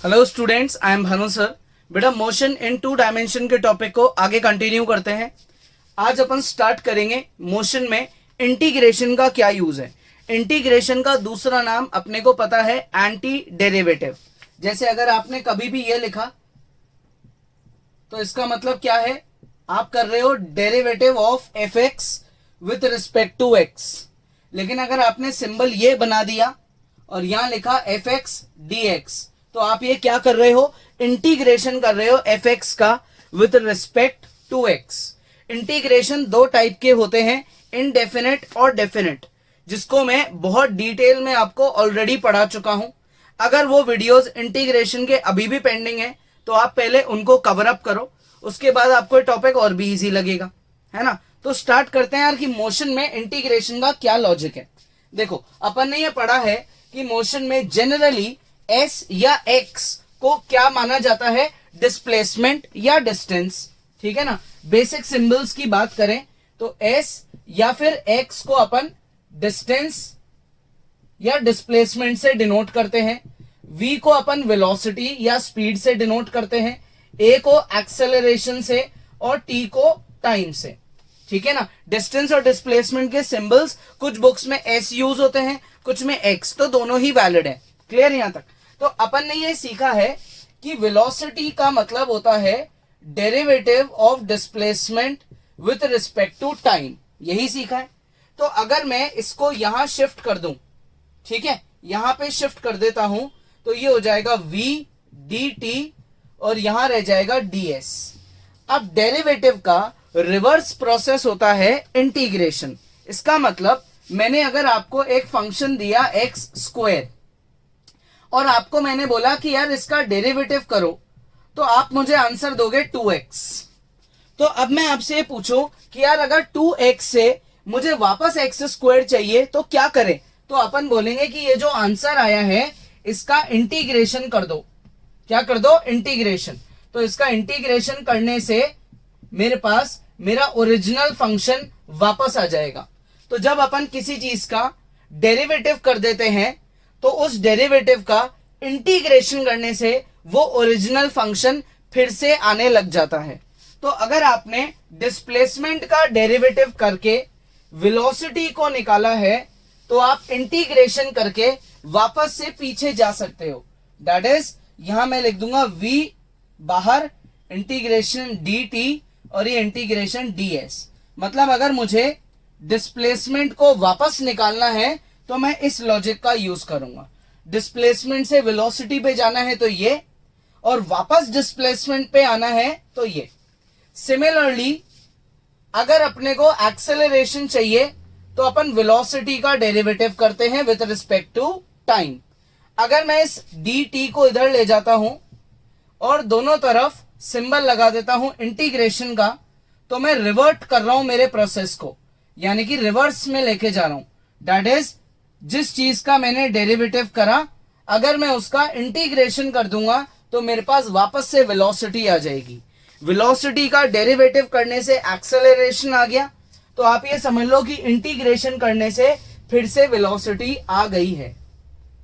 Hello students, I am Bhanu sir. बेटा motion in to dimension के topic को आगे कंटिन्यू करते हैं। आज अपन स्टार्ट करेंगे मोशन में इंटीग्रेशन का क्या यूज है। इंटीग्रेशन का दूसरा नाम अपने को पता है एंटी डेरिवेटिव। जैसे अगर आपने कभी भी ये लिखा तो इसका मतलब क्या है, आप कर रहे हो derivative of f x with respect to x. लेकिन अगर आपने सिंबल ये बना दिया और यहां लिखा एफ एक्स डी एक्स, तो आप ये क्या कर रहे हो, इंटीग्रेशन कर रहे हो एफ एक्स का with respect to x. Integration दो टाइप के होते हैं, इनडेफिनेट और डेफिनेट, जिसको मैं बहुत डिटेल में आपको ऑलरेडी पढ़ा चुका हूं। अगर वो वीडियोस इंटीग्रेशन के अभी भी पेंडिंग है तो आप पहले उनको कवर अप करो, उसके बाद आपको ये टॉपिक और भी इजी लगेगा, है ना। तो स्टार्ट करते हैं यार कि मोशन में इंटीग्रेशन का क्या लॉजिक है। देखो, अपन ने ये पढ़ा है कि मोशन में जनरली एस या एक्स को क्या माना जाता है, डिस्प्लेसमेंट या डिस्टेंस, ठीक है ना। बेसिक सिंबल्स की बात करें तो एस या फिर एक्स को अपन डिस्टेंस या डिस्प्लेसमेंट से डिनोट करते हैं, वी को अपन वेलोसिटी या स्पीड से डिनोट करते हैं, ए को एक्सेलरेशन से और टी को टाइम से, ठीक है ना। डिस्टेंस और डिस्प्लेसमेंट के सिंबल्स कुछ बुक्स में एस यूज होते हैं, कुछ में एक्स, तो दोनों ही वैलिड है। क्लियर यहां तक। तो अपन ने ये सीखा है कि वेलोसिटी का मतलब होता है derivative of displacement with respect to time, यही सीखा है। तो अगर मैं इसको यहां शिफ्ट कर दूं, ठीक है, यहां पे शिफ्ट कर देता हूं तो ये हो जाएगा v dt और यहां रह जाएगा ds। अब डेरिवेटिव का रिवर्स प्रोसेस होता है इंटीग्रेशन। इसका मतलब मैंने अगर आपको एक फंक्शन दिया एक्स स्क्वायर और आपको मैंने बोला कि यार इसका डेरिवेटिव करो, तो आप मुझे आंसर दोगे 2x। तो अब मैं आपसे ये पूछूं कि यार अगर 2x से मुझे वापस x स्क्वायर चाहिए तो क्या करें, तो अपन बोलेंगे कि ये जो आंसर आया है इसका इंटीग्रेशन कर दो। क्या कर दो, इंटीग्रेशन। तो इसका इंटीग्रेशन करने से मेरे पास मेरा ओरिजिनल फंक्शन वापस आ जाएगा। तो जब अपन किसी चीज का डेरिवेटिव कर देते हैं तो उस डेरिवेटिव का इंटीग्रेशन करने से वो ओरिजिनल फंक्शन फिर से आने लग जाता है। तो अगर आपने डिस्प्लेसमेंट का डेरिवेटिव करके वेलोसिटी को निकाला है तो आप इंटीग्रेशन करके वापस से पीछे जा सकते हो। दैट इज, यहां मैं लिख दूंगा v बाहर इंटीग्रेशन dt और ये इंटीग्रेशन ds। मतलब अगर मुझे डिस्प्लेसमेंट को वापस निकालना है तो मैं इस लॉजिक का यूज करूंगा। डिस्प्लेसमेंट से वेलोसिटी पे जाना है तो ये, और वापस डिस्प्लेसमेंट पे आना है तो ये। सिमिलरली अगर अपने को एक्सेलरेशन चाहिए तो अपन वेलोसिटी का डेरिवेटिव करते हैं विद रिस्पेक्ट टू टाइम। अगर मैं इस dt को इधर ले जाता हूं और दोनों तरफ सिंबल लगा देता हूं इंटीग्रेशन का, तो मैं रिवर्ट कर रहा हूं मेरे प्रोसेस को, यानी कि रिवर्स में लेके जा रहा हूं। दैट इज, जिस चीज का मैंने डेरिवेटिव करा अगर मैं उसका इंटीग्रेशन कर दूंगा तो मेरे पास वापस से वेलोसिटी आ जाएगी। वेलोसिटी का डेरिवेटिव करने से एक्सेलरेशन आ गया, तो आप ये समझ लो कि इंटीग्रेशन करने से फिर से वेलोसिटी आ गई है।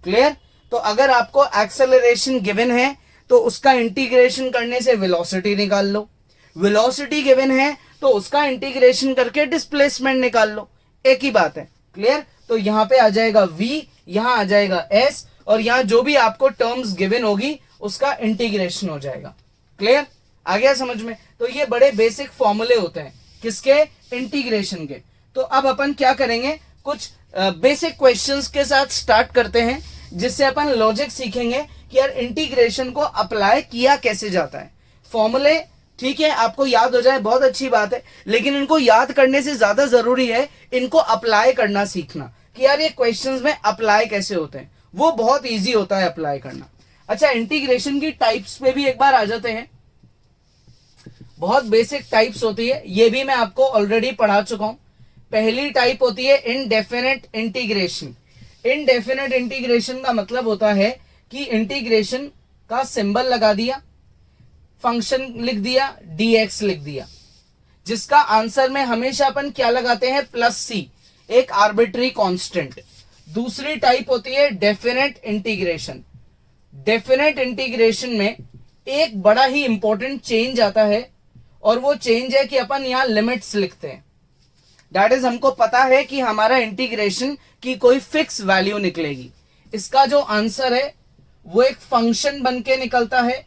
क्लियर। तो अगर आपको एक्सेलरेशन गिवन है तो उसका इंटीग्रेशन करने से वेलोसिटी निकाल लो, वेलोसिटी गिवन है तो उसका इंटीग्रेशन करके डिस्प्लेसमेंट निकाल लो, एक ही बात है। क्लियर। तो यहां पे आ जाएगा v, यहां आ जाएगा s, और यहां जो भी आपको टर्म्स गिवन होगी उसका इंटीग्रेशन हो जाएगा। क्लियर, आ गया समझ में। तो ये बड़े बेसिक फॉर्मूले होते हैं किसके, इंटीग्रेशन के। तो अब अपन क्या करेंगे, कुछ बेसिक क्वेश्चंस के साथ स्टार्ट करते हैं जिससे अपन लॉजिक सीखेंगे कि यार इंटीग्रेशन को अप्लाई किया कैसे जाता है। फॉर्मूले ठीक है आपको याद हो जाए, बहुत अच्छी बात है, लेकिन इनको याद करने से ज्यादा जरूरी है इनको अप्लाई करना सीखना कि यार ये क्वेश्चंस में अप्लाई कैसे होते हैं। वो बहुत इजी होता है अप्लाई करना। अच्छा, इंटीग्रेशन की टाइप्स पे भी एक बार आ जाते हैं। बहुत बेसिक टाइप्स होती है, ये भी मैं आपको ऑलरेडी पढ़ा चुका हूं। पहली टाइप होती है इनडेफिनेट इंटीग्रेशन। इनडेफिनेट इंटीग्रेशन का मतलब होता है कि इंटीग्रेशन का सिंबल लगा दिया, फंक्शन लिख दिया, dx लिख दिया, जिसका आंसर में हमेशा अपन क्या लगाते हैं, +c, एक आर्बिट्री कांस्टेंट। दूसरी टाइप होती है डेफिनेट इंटीग्रेशन। डेफिनेट इंटीग्रेशन में एक बड़ा ही इंपॉर्टेंट चेंज आता है, और वो चेंज है कि अपन यहां लिमिट्स लिखते हैं। दैट इज, हमको पता है कि हमारा इंटीग्रेशन की कोई फिक्स वैल्यू निकलेगी। इसका जो आंसर है वो एक फंक्शन बन के निकलता है,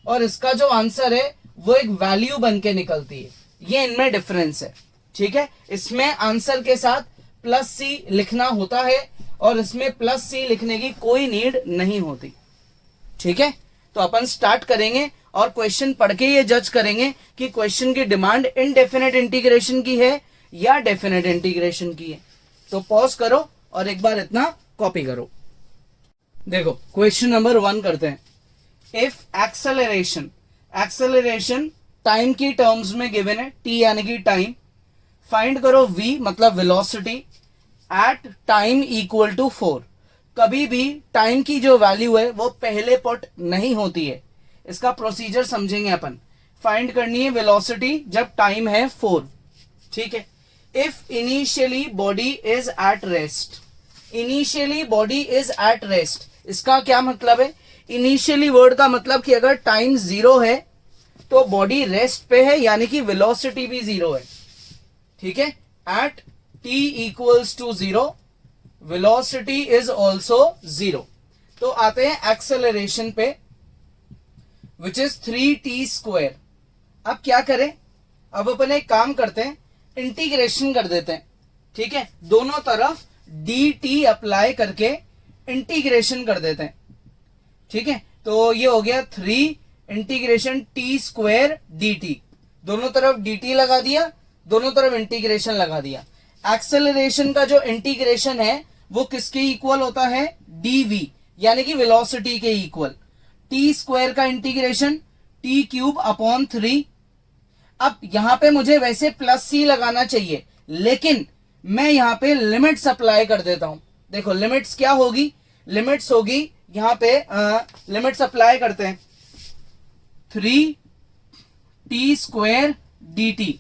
और इसका जो आंसर है वो एक वैल्यू बन के निकलती है। ये इनमें डिफरेंस है, ठीक है। इसमें आंसर के साथ प्लस सी लिखना होता है, और इसमें प्लस सी लिखने की कोई नीड नहीं होती, ठीक है। तो अपन स्टार्ट करेंगे और क्वेश्चन पढ़ के ये जज करेंगे कि क्वेश्चन की डिमांड इनडेफिनेट इंटीग्रेशन की है या डेफिनेट इंटीग्रेशन की है। तो पॉज करो और एक बार इतना कॉपी करो। देखो क्वेश्चन नंबर 1 करते हैं। इफ एक्सेलरेशन टाइम की टर्म्स में गिवन है, t यानी कि टाइम, फाइंड करो v मतलब velocity at time equal to 4। कभी भी टाइम की जो वैल्यू है वो पहले पुट नहीं होती है। इसका प्रोसीजर समझेंगे अपन। फाइंड करनी है वेलोसिटी जब टाइम है 4, ठीक है। If initially body is at rest, initially body is at rest, इसका क्या मतलब है? इनिशियली वर्ड का मतलब कि अगर टाइम 0 है तो बॉडी रेस्ट पे है, यानी कि वेलोसिटी भी 0 है, ठीक है। At t equals to 0 velocity is also 0। तो आते हैं एक्सेलरेशन पे, विच इज 3t²। अब क्या करें? अब अपन एक काम करते हैं, इंटीग्रेशन कर देते हैं, ठीक है। दोनों तरफ dt अप्लाई करके इंटीग्रेशन कर देते हैं, ठीक है। तो ये हो गया 3 इंटीग्रेशन t² dt। दोनों तरफ dt लगा दिया, दोनों तरफ इंटीग्रेशन लगा दिया। एक्सेलरेशन का जो इंटीग्रेशन है वो किसके इक्वल होता है? dv, यानी कि वेलोसिटी के इक्वल। t² का इंटीग्रेशन t³ अपॉन 3। अब यहां पे मुझे वैसे प्लस सी लगाना चाहिए, लेकिन मैं यहां पे लिमिट्स अप्लाई कर देता हूं। देखो लिमिट्स क्या होगी? लिमिट्स होगी यहां पे, लिमिट्स अप्लाई करते हैं, 3t² dt।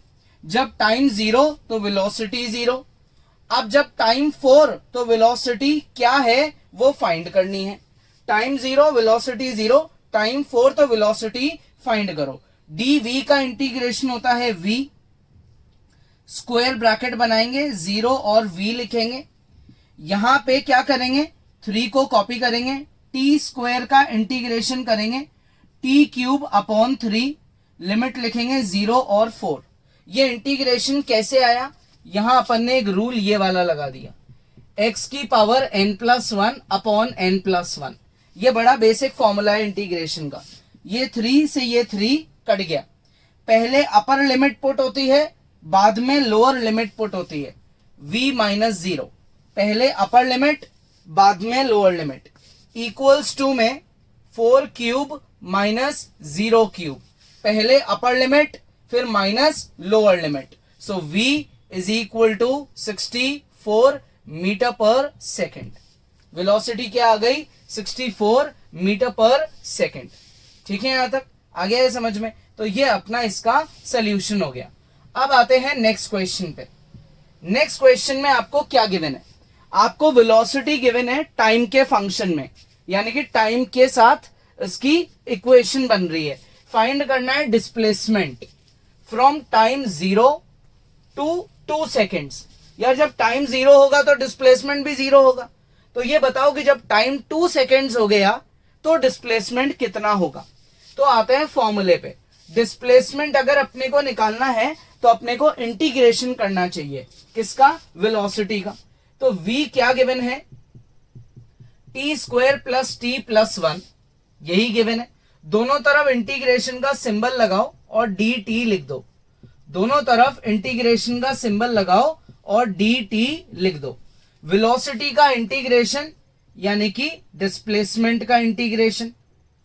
जब टाइम 0 तो वेलोसिटी 0। अब जब टाइम 4 तो वेलोसिटी क्या है वो फाइंड करनी है। टाइम 0 वेलोसिटी 0, टाइम 4 तो वेलोसिटी फाइंड करो। dv का इंटीग्रेशन होता है v, स्क्वायर ब्रैकेट बनाएंगे, 0 और v लिखेंगे। यहां पे क्या करेंगे? 3 को कॉपी करेंगे, t² का इंटीग्रेशन करेंगे, t³ अपॉन 3, लिमिट लिखेंगे 0 और 4। ये इंटीग्रेशन कैसे आया? यहां अपन ने एक रूल ये वाला लगा दिया, x की पावर n+1 अपॉन n+1। ये बड़ा बेसिक फॉर्मूला है इंटीग्रेशन का। ये 3 से ये 3 कट गया। पहले अपर लिमिट पुट होती है, बाद में लोअर लिमिट पुट होती है, v-0। पहले अपर लिमिट, बाद में लोअर लिमिट। इक्वल्स टू में 4³ माइनस 0³। पहले अपर लिमिट, फिर minus lower limit. So v is equal to 64 metre per second. Velocity क्या आ गई? 64 मीटर पर सेकेंड, ठीक है। यहां तक आ गया है समझ में? तो ये अपना इसका सोल्यूशन हो गया। अब आते हैं नेक्स्ट क्वेश्चन पे। नेक्स्ट क्वेश्चन में आपको क्या गिवन है? आपको वेलोसिटी गिवन है टाइम के फंक्शन में, यानी कि टाइम के साथ इसकी इक्वेशन बन रही है। फाइंड करना है displacement from time 0 to 2 seconds. यार जब टाइम 0 होगा तो डिस्प्लेसमेंट भी 0 होगा। तो ये बताओ कि जब टाइम 2 सेकेंड्स हो गया तो डिस्प्लेसमेंट कितना होगा? तो आते हैं फॉर्मूले पे। डिस्प्लेसमेंट अगर अपने को निकालना है तो अपने को इंटीग्रेशन करना चाहिए, किसका? वेलोसिटी का। तो v क्या गिवन है? t² प्लस t+1, यही गिवन है। दोनों तरफ इंटीग्रेशन का सिंबल लगाओ और dt लिख दो। दोनों तरफ इंटीग्रेशन का सिंबल लगाओ और dt लिख दो। वेलोसिटी का इंटीग्रेशन यानी कि डिस्प्लेसमेंट का इंटीग्रेशन,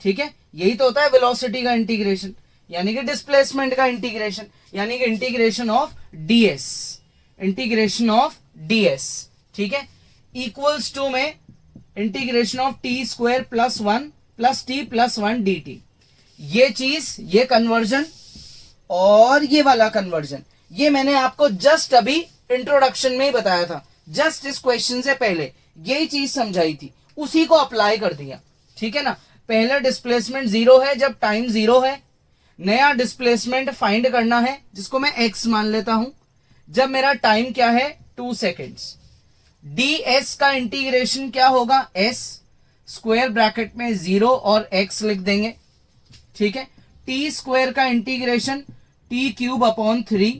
ठीक है। यही तो होता है वेलोसिटी का इंटीग्रेशन, यानी कि डिस्प्लेसमेंट का इंटीग्रेशन, यानी कि integration of ds, integration of ds, ठीक है। इक्वल्स टू में integration of t² plus 1 plus t+1 dt। ये चीज, ये कन्वर्जन और ये वाला कन्वर्जन, ये मैंने आपको जस्ट अभी इंट्रोडक्शन में ही बताया था। जस्ट इस क्वेश्चन से पहले यही चीज समझाई थी, उसी को अप्लाई कर दिया, ठीक है ना। पहला डिस्प्लेसमेंट 0 है जब टाइम 0 है, नया डिस्प्लेसमेंट फाइंड करना है जिसको मैं x मान लेता हूं जब मेरा टाइम क्या है 2 सेकेंड्स। ds का इंटीग्रेशन क्या होगा, s स्क्वायर ब्रैकेट में 0 और x लिख देंगे, ठीक है। t स्क्वायर का integration t cube upon 3,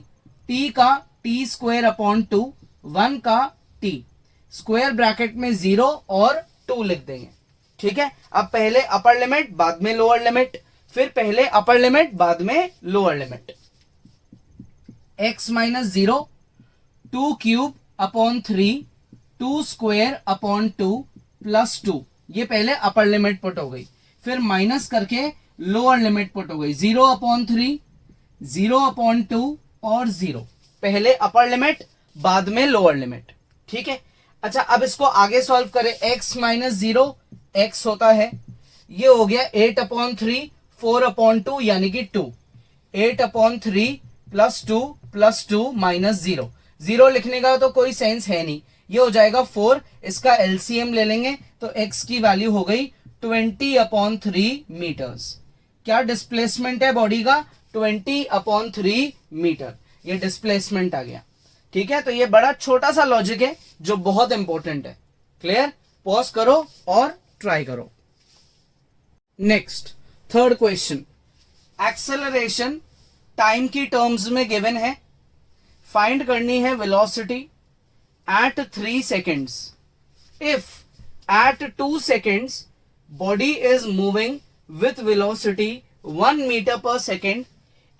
t का t स्क्वायर अपॉन 2, 1 का t स्क्वायर ब्रैकेट में 0 और 2 लिख देंगे, ठीक है। अब पहले अपर लिमिट बाद में लोअर लिमिट, फिर पहले अपर लिमिट बाद में lower limit. x minus 0, 2 cube upon 3, 2 square upon 2 plus 2, ये पहले अपर लिमिट पुट हो गई, फिर माइनस करके लोअर लिमिट पुट हो गई, 0 अपॉन 3, 0 अपॉन 2 और 0, पहले अपर लिमिट बाद में लोअर लिमिट, ठीक है। अच्छा अब इसको आगे सॉल्व करें, x माइनस 0 x होता है, ये हो गया 8 अपॉन 3, 4 अपॉन 2 यानी कि 2, 8 अपॉन 3 प्लस 2 माइनस 0, 0 लिखने का तो कोई सेंस है नहीं, ये हो जाएगा 4, इसका एलसीएम ले लेंगे तो x की वैल्यू हो गई 20 अपॉन 3 मीटर्स। क्या डिस्प्लेसमेंट है बॉडी का, 20 अपॉन 3 मीटर, ये डिस्प्लेसमेंट आ गया, ठीक है। तो ये बड़ा छोटा सा लॉजिक है जो बहुत इंपॉर्टेंट है। क्लियर, पॉज करो और ट्राई करो। Next third question, acceleration time की टर्म्स में गिवन है, फाइंड करनी है velocity at 3 seconds. If at 2 seconds body is moving with velocity 1 metre per second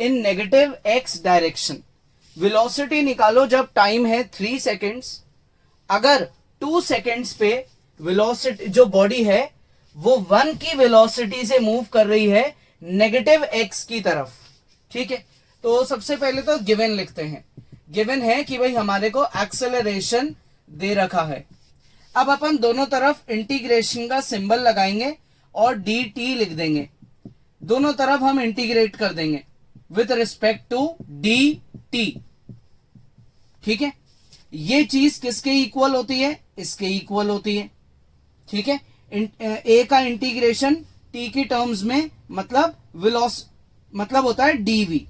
in negative x direction. Velocity निकालो जब टाइम है 3 सेकेंड्स। अगर 2 सेकेंड्स पे वेलोसिटी जो बॉडी है वो 1 की वेलोसिटी से मूव कर रही है नेगेटिव x की तरफ, ठीक है। तो सबसे पहले तो गिवन लिखते हैं, गिवन है कि भाई हमारे को एक्सेलरेशन दे रखा है। अब अपन दोनों तरफ इंटीग्रेशन का सिंबल लगाएंगे और dt लिख देंगे, दोनों तरफ हम इंटीग्रेट कर देंगे विथ रिस्पेक्ट टू dt, ठीक है। ये चीज किसके इक्वल होती है, इसके इक्वल होती है, ठीक है। a का इंटीग्रेशन t की टर्म्स में मतलब होता है dv,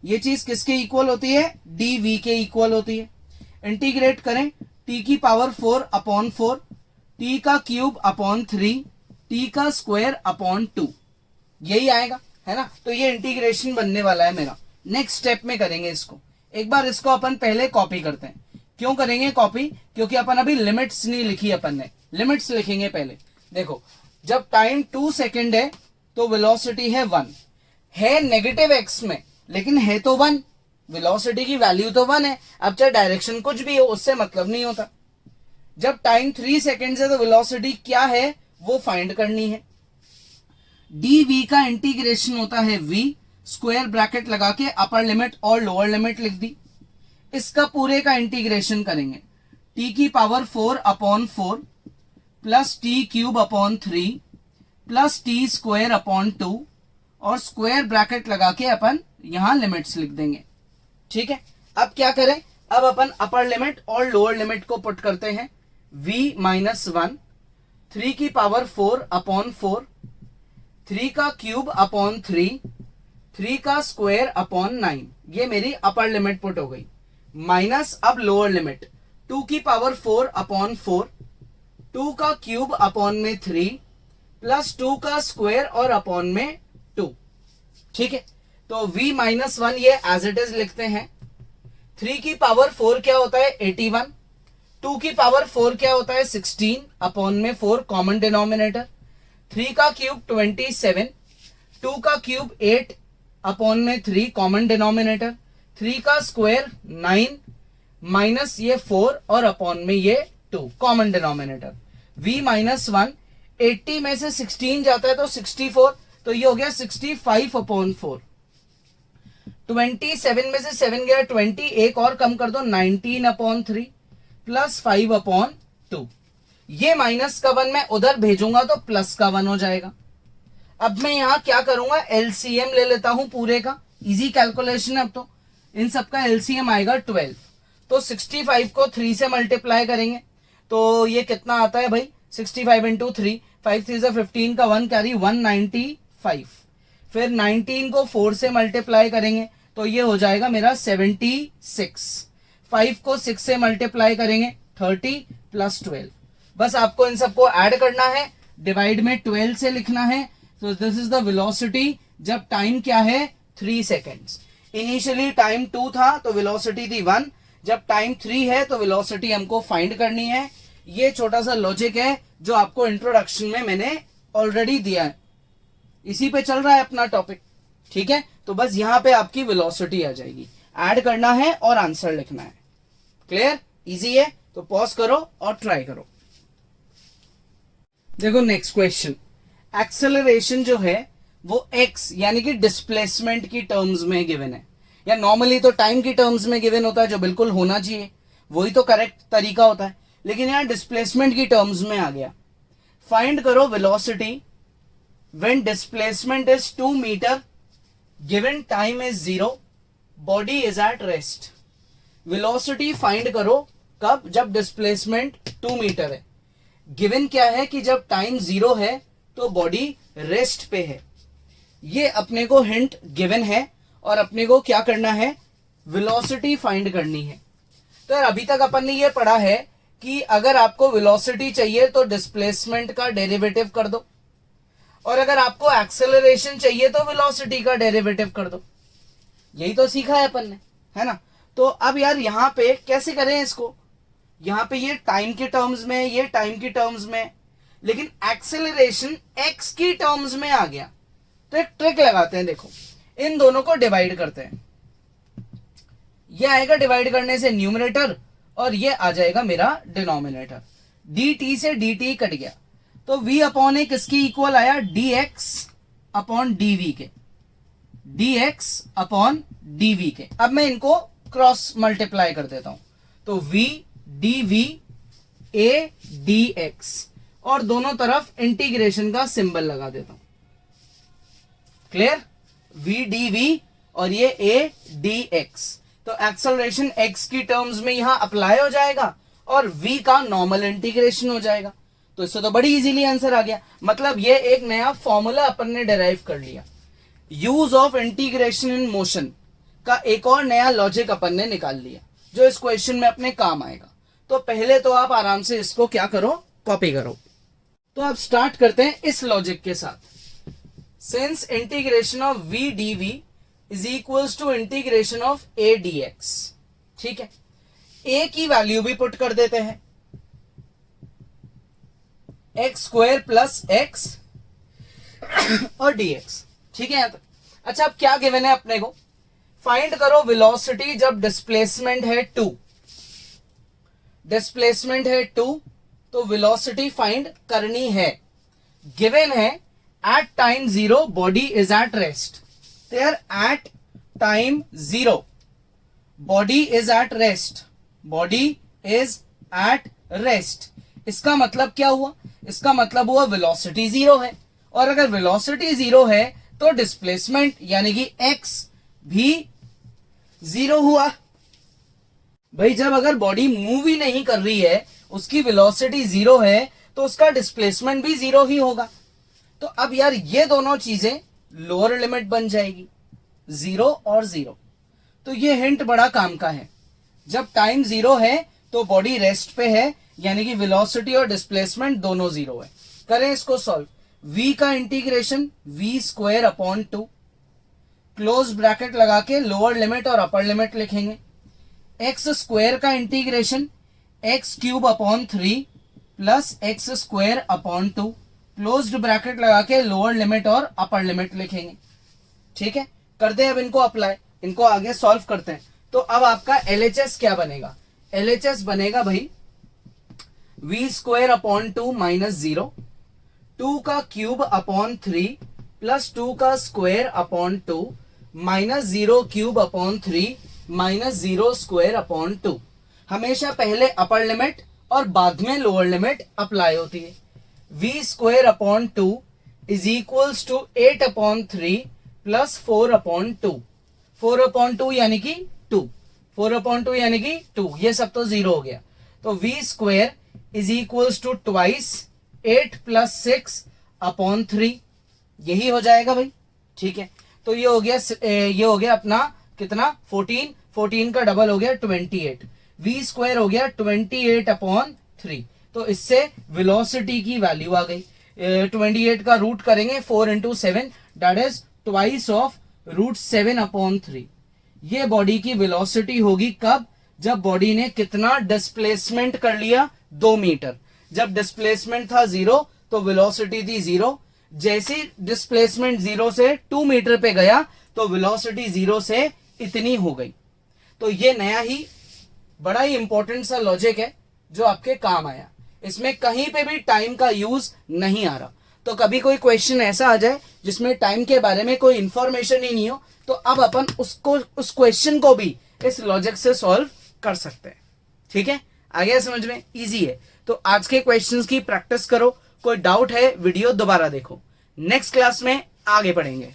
ये चीज किसके इक्वल होती है, dv के इक्वल होती है। इंटीग्रेट करें t की पावर 4 अपॉन 4, t का क्यूब अपॉन 3, t का स्क्वायर अपॉन 2, यही आएगा, है ना। तो ये इंटीग्रेशन बनने वाला है मेरा। नेक्स्ट स्टेप में करेंगे इसको, एक बार इसको अपन पहले कॉपी करते हैं। क्यों करेंगे कॉपी, क्योंकि अपन अभी लिमिट्स नहीं लिखी, अपन ने लिमिट्स लिखेंगे पहले। देखो जब टाइम 2 सेकेंड है तो वेलोसिटी है 1, है नेगेटिव x में लेकिन है तो 1, वेलोसिटी की वैल्यू तो 1 है। अब चाहे डायरेक्शन कुछ भी हो उससे मतलब नहीं होता। जब टाइम 3 सेकेंड है तो वेलोसिटी क्या है वो फाइंड करनी है। dv का इंटीग्रेशन होता है v, स्क्वायर ब्रैकेट लगा के अपर लिमिट और लोअर लिमिट लिख दी। इसका पूरे का इंटीग्रेशन करेंगे, t की power 4 upon 4 plus t cube upon 3 plus t square upon 2 और स्क्वायर ब्रैकेट लगा के अपन यहां लिमिट्स लिख देंगे, ठीक है। अब क्या करें, अब अपन अपर लिमिट और लोअर लिमिट को पुट करते हैं। v माइनस 1, 3 की पावर 4 अपॉन 4, 3 का क्यूब अपॉन 3, 3 का स्क्वायर अपॉन 9, ये मेरी अपर लिमिट पुट हो गई। माइनस अब लोअर लिमिट, 2 की पावर 4 अपॉन 4, 2 का क्यूब अपॉन में 3 प्लस 2 का स्क्वायर और अपॉन में 2, ठीक है। तो v माइनस 1 ये एज इट इज लिखते हैं। 3 की पावर 4 क्या होता है 81, 2 की पावर 4 क्या होता है 16 अपॉन में 4 कॉमन डिनोमिनेटर, 3 का क्यूब 27, 2 का क्यूब 8 अपॉन में 3 कॉमन डिनोमिनेटर, 3 का स्क्वायर 9 माइनस ये 4 और अपॉन में ये 2 कॉमन डिनोमिनेटर। v माइनस 1, 80 में से 16 जाता है तो 64, तो ये हो गया 65 अपॉन 4। 27 में से 7 गया 20, एक और कम कर दो 19 अपॉन 3 प्लस 5 अपॉन 2। ये माइनस का 1 मैं उधर भेजूंगा तो प्लस का 1 हो जाएगा। अब मैं यहां क्या करूंगा, एलसीएम ले लेता हूं पूरे का, इजी कैलकुलेशन है। अब तो इन सबका एलसीएम आएगा 12, तो 65 को 3 से मल्टीप्लाई करेंगे तो ये कितना आता है भाई 65 इंटू 3, 5 3 15 का 1 कैरी 195, फिर 19 को 4 से मल्टीप्लाई करेंगे तो ये हो जाएगा मेरा 76, 5 को 6 से मल्टीप्लाई करेंगे 30 प्लस 12। बस आपको इन सबको ऐड करना है, डिवाइड में 12 से लिखना है। तो दिस इज द वेलोसिटी जब टाइम क्या है 3 सेकेंड्स। इनिशियली टाइम 2 था तो वेलोसिटी थी 1, जब टाइम 3 है तो वेलोसिटी हमको फाइंड करनी है। ये छोटा सा लॉजिक है जो आपको इंट्रोडक्शन में मैंने ऑलरेडी दिया है, इसी पे चल रहा है अपना टॉपिक, ठीक है। तो बस यहां पे आपकी वेलोसिटी आ जाएगी, ऐड करना है और आंसर लिखना है। क्लियर, इजी है, तो पॉज करो और ट्राई करो। देखो नेक्स्ट क्वेश्चन, एक्सेलरेशन जो है वो x यानी कि डिस्प्लेसमेंट की टर्म्स में गिवन है, या नॉर्मली तो टाइम की टर्म्स में गिवन होता है, जो बिल्कुल होना चाहिए, वही तो करेक्ट तरीका होता है, लेकिन यहां डिस्प्लेसमेंट की टर्म्स में आ गया। फाइंड करो velocity when displacement is 2 metre, given time is 0, body is at rest. Velocity find करो कब, जब डिस्प्लेसमेंट 2 मीटर है, गिवन क्या है कि जब टाइम 0 है तो बॉडी रेस्ट पे है। ये अपने को हिंट गिवन है और अपने को क्या करना है, वेलोसिटी फाइंड करनी है। तो यार अभी तक अपन ने ये पढ़ा है कि अगर आपको वेलोसिटी चाहिए तो डिस्प्लेसमेंट का डेरिवेटिव कर दो, और अगर आपको एक्सेलरेशन चाहिए तो वेलोसिटी का डेरिवेटिव कर दो। यही तो सीखा है अपन ने, है ना। तो अब यार यहां पे कैसे करें इसको, यहां पे ये टाइम के टर्म्स में, ये टाइम की टर्म्स में, लेकिन एक्सेलरेशन एक्स की टर्म्स में आ गया। तो एक ट्रिक लगाते हैं, देखो इन दोनों को डिवाइड करते हैं। ये आएगा डिवाइड करने से न्यूमरेटर और ये आ जाएगा मेरा डिनोमिनेटर। dt से dt कट गया तो v अपॉन ए किसकी इक्वल आया, dx अपॉन dv के, dx अपॉन dv के। अब मैं इनको क्रॉस मल्टीप्लाई कर देता हूं, तो v dv a dx, और दोनों तरफ इंटीग्रेशन का सिंबल लगा देता हूं। क्लियर, v dv और ये a dx, तो एक्सेलरेशन x की टर्म्स में यहां अप्लाई हो जाएगा और v का नॉर्मल इंटीग्रेशन हो जाएगा। तो इससे तो बड़ी इजीली आंसर आ गया। मतलब ये एक नया फॉर्मूला अपन ने डिराइव कर लिया। Use of integration in motion का एक और नया लॉजिक अपन ने निकाल लिया जो इस क्वेश्चन में अपने काम आएगा। तो पहले तो आप आराम से इसको क्या करो, कॉपी करो। तो आप स्टार्ट करते हैं इस लॉजिक के साथ। Since integration of v dv is equals to integration of a dx, ठीक है, a की वैल्यू भी पुट कर देते हैं, एक्स स्क्वायर प्लस एक्स और dx, ठीक है यहां तक। अच्छा अब क्या गिवन है अपने को, फाइंड करो वेलोसिटी जब डिस्प्लेसमेंट है 2, डिस्प्लेसमेंट है 2 तो वेलोसिटी फाइंड करनी है। गिवन है at time 0 body is at rest, तो यार at time 0 body is at rest, body is at rest. इसका मतलब क्या हुआ, इसका मतलब हुआ वेलोसिटी 0 है, और अगर वेलोसिटी 0 है तो डिस्प्लेसमेंट यानी कि x भी 0 हुआ। भाई जब अगर बॉडी मूव ही नहीं कर रही है, उसकी वेलोसिटी 0 है, तो उसका डिस्प्लेसमेंट भी 0 ही होगा। तो अब यार ये दोनों चीजें लोअर लिमिट बन जाएगी, 0 और 0। तो ये हिंट बड़ा काम का है। जब टाइम 0 है तो बॉडी रेस्ट पे है, यानी कि वेलोसिटी और डिस्प्लेसमेंट दोनों 0 है। करें इसको सॉल्व। v का integration v square upon 2, close bracket लगा के लोअर लिमिट और अपर लिमिट लिखेंगे। x स्क्वायर का integration x cube upon 3 plus x square upon 2, closed bracket लगा के लोअर लिमिट और अपर लिमिट लिखेंगे। ठीक है, करते हैं अब इनको अप्लाई, इनको आगे सॉल्व करते हैं। तो अब आपका LHS क्या बनेगा, LHS बनेगा भाई v स्क्वायर अपॉन 2 माइनस 0, 2 का क्यूब अपॉन 3 प्लस 2 का square upon 2 minus 0 cube upon 3 minus 0 square upon 2। हमेशा पहले अपर लिमिट और बाद में लोअर लिमिट अप्लाई होती है। v square upon 2 is equals to 8 upon 3 plus 4 upon 2, 4 upon 2 यानी कि 2, 4 अपॉन 2 यानी कि 2, ये सब तो 0 हो गया। तो v square is equals to twice 8 plus 6 upon 3, यही हो जाएगा भाई, ठीक है। तो ये हो गया अपना कितना 14, 14 का डबल हो गया 28, v स्क्वायर हो गया 28 अपॉन 3। तो इससे वेलोसिटी की वैल्यू आ गई। 28 का रूट करेंगे 4 into 7, that is twice of root 7 upon 3। ये बॉडी की वेलोसिटी होगी कब, जब बॉडी ने कितना डिस्प्लेसमेंट कर लिया 2 मीटर। जब डिस्प्लेसमेंट था 0 तो वेलोसिटी थी 0। जैसे डिस्प्लेसमेंट 0 से 2 मीटर पे गया तो वेलोसिटी 0 से इतनी हो गई। तो ये नया ही बड़ा ही इंपॉर्टेंट सा लॉजिक है जो आपके काम आया। इसमें कहीं पे भी टाइम का यूज नहीं आ रहा। तो कभी कोई क्वेश्चन ऐसा आ जाए जिसमें टाइम के बारे में कोई इंफॉर्मेशन ही नहीं हो, तो अब अपन उस क्वेश्चन को भी इस लॉजिक से सॉल्व कर सकते हैं। ठीक है, आ गया समझ में, इजी है। तो आज के क्वेश्चंस की प्रैक्टिस करो। कोई डाउट है वीडियो दोबारा देखो। नेक्स्ट क्लास में आगे पढ़ेंगे।